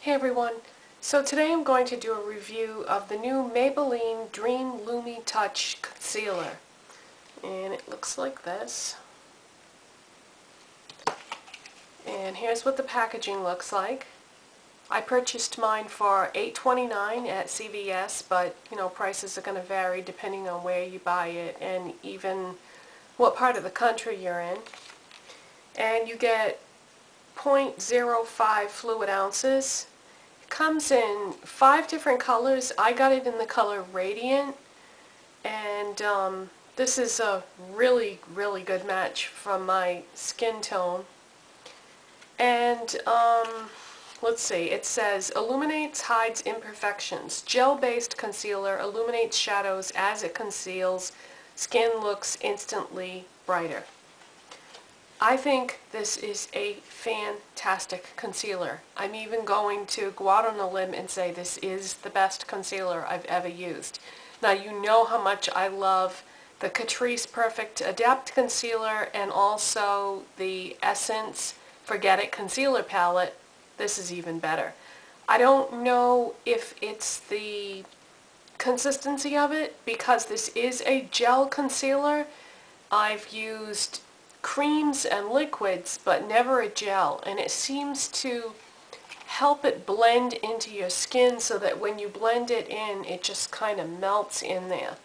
Hey everyone, so today I'm going to do a review of the new Maybelline Dream Lumi Touch Concealer. And it looks like this. And here's what the packaging looks like. I purchased mine for $8.29 at CVS, but prices are going to vary depending on where you buy it and even what part of the country you're in. And you get 0.05 fluid ounces. It comes in 5 different colors. I got it in the color Radiant, and this is a really good match from my skin tone. And let's see, it says illuminates, hides imperfections. Gel-based concealer illuminates shadows as it conceals. Skin looks instantly brighter. I think this is a fantastic concealer. I'm even going to go out on a limb and say this is the best concealer I've ever used. Now you know how much I love the Catrice Perfect Adapt Concealer and also the Essence Forget It Concealer Palette. This is even better. I don't know if it's the consistency of it because this is a gel concealer. I've used creams and liquids but never a gel, and it seems to help it blend into your skin so that when you blend it in it just kind of melts in there.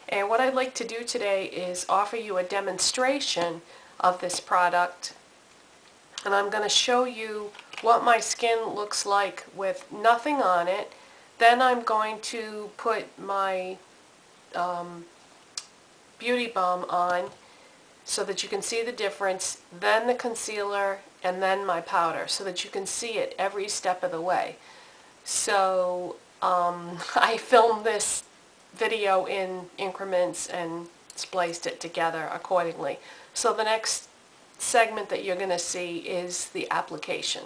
And what I'd like to do today is offer you a demonstration of this product, and I'm going to show you what my skin looks like with nothing on it. Then I'm going to put my beauty balm on so that you can see the difference, then the concealer, and then my powder so that you can see it every step of the way. So I filmed this video in increments and spliced it together accordingly. So the next segment that you're going to see is the application.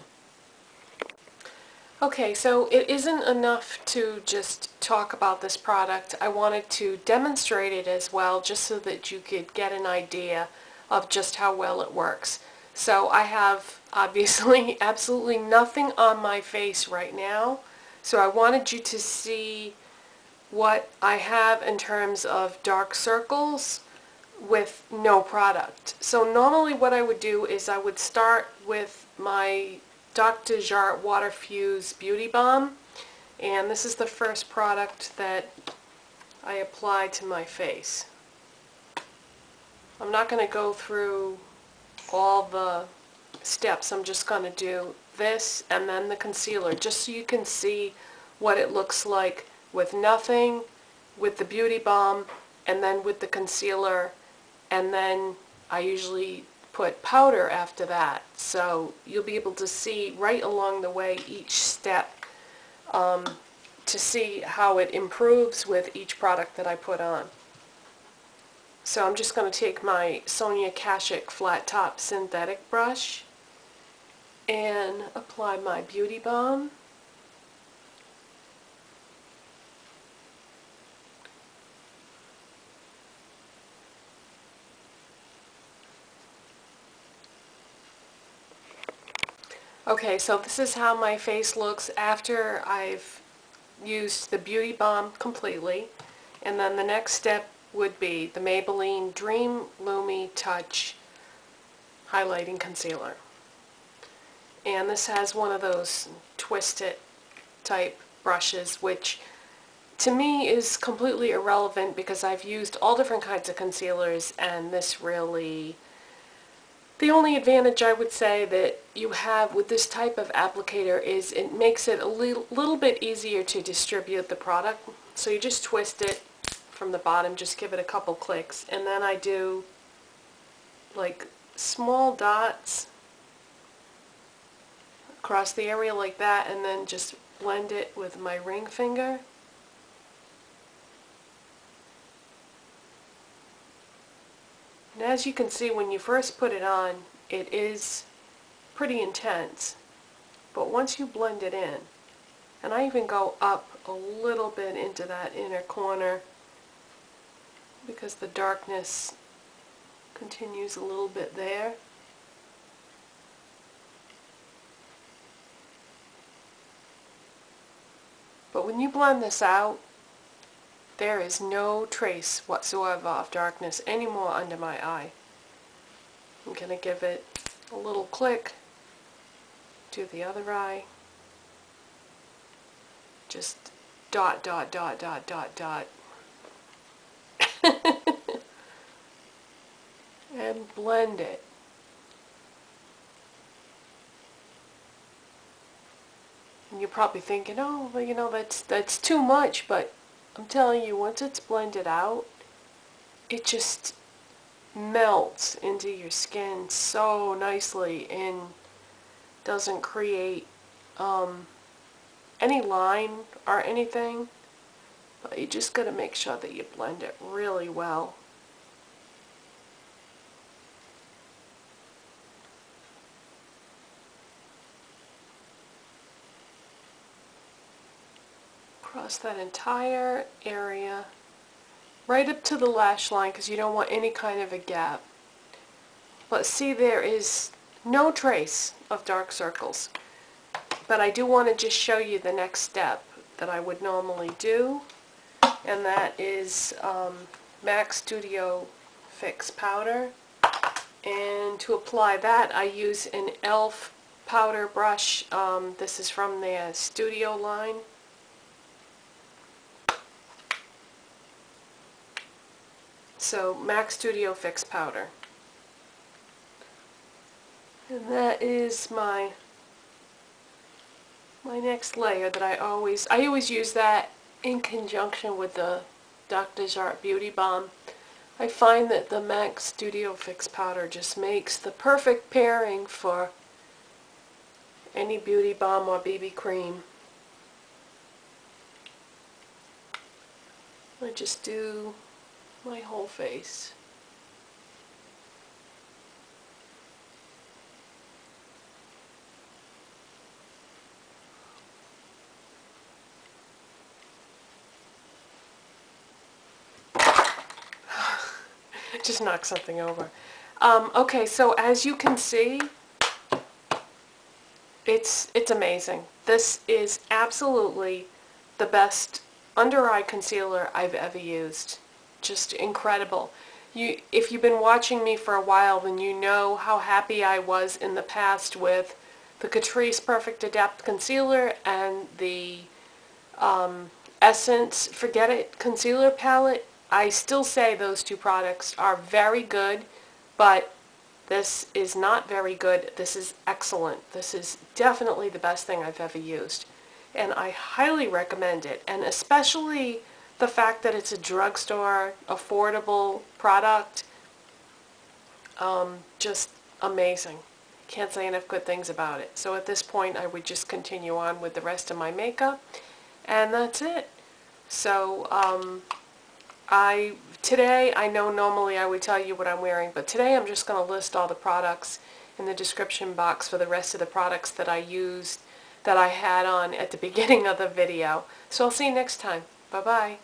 Okay, so it isn't enough to just talk about this product. I wanted to demonstrate it as well, just so that you could get an idea of just how well it works. So I have obviously absolutely nothing on my face right now, so I wanted you to see what I have in terms of dark circles with no product. So normally what I would do is I would start with my Dr. Jart Water Fuse Beauty Balm, and this is the first product that I apply to my face. I'm not going to go through all the steps. I'm just going to do this and then the concealer, just so you can see what it looks like with nothing, with the beauty balm, and then with the concealer, and then I usually put powder after that, so you'll be able to see right along the way each step to see how it improves with each product that I put on. So I'm just going to take my Sonia Kashuk flat top synthetic brush and apply my beauty balm. Okay, so this is how my face looks after I've used the beauty balm completely. And then the next step would be the Maybelline Dream Lumi Touch Highlighting Concealer. And this has one of those twist-it type brushes, which to me is completely irrelevant because I've used all different kinds of concealers, and this really... The only advantage I would say that you have with this type of applicator is it makes it a little bit easier to distribute the product. So you just twist it from the bottom, just give it a couple clicks, and then I do like small dots across the area like that, and then just blend it with my ring finger. And as you can see, when you first put it on, it is pretty intense. But once you blend it in, and I even go up a little bit into that inner corner because the darkness continues a little bit there. But when you blend this out, there is no trace whatsoever of darkness anymore under my eye. I'm going to give it a little click, do the other eye, just dot, dot, dot, dot, dot, dot, and blend it. And you're probably thinking, oh, well, you know, that's too much, but I'm telling you, once it's blended out, it just melts into your skin so nicely and doesn't create any line or anything. But you just got to make sure that you blend it really well. Across that entire area, right up to the lash line, because you don't want any kind of a gap. But see, there is no trace of dark circles. But I do want to just show you the next step that I would normally do, and that is MAC Studio Fix Powder. And to apply that, I use an e.l.f. powder brush. This is from their Studio line. So, MAC Studio Fix Powder. And that is my next layer that I always use that in conjunction with the Dr. Jart Beauty Balm. I find that the MAC Studio Fix Powder just makes the perfect pairing for any beauty balm or BB cream. I just do my whole face. Just knocked something over. Okay, so as you can see, it's amazing. This is absolutely the best under eye concealer I've ever used. Just incredible. If you've been watching me for a while, then you know how happy I was in the past with the Catrice Perfect Adapt Concealer and the Essence Forget It Concealer Palette. I still say those two products are very good, but this is not very good. This is excellent. This is definitely the best thing I've ever used. And I highly recommend it. And especially the fact that it's a drugstore, affordable product, just amazing. Can't say enough good things about it. So at this point, I would just continue on with the rest of my makeup, and that's it. So today, I know normally I would tell you what I'm wearing, but today I'm just going to list all the products in the description box for the rest of the products that I used, that I had on at the beginning of the video. So I'll see you next time. Bye-bye.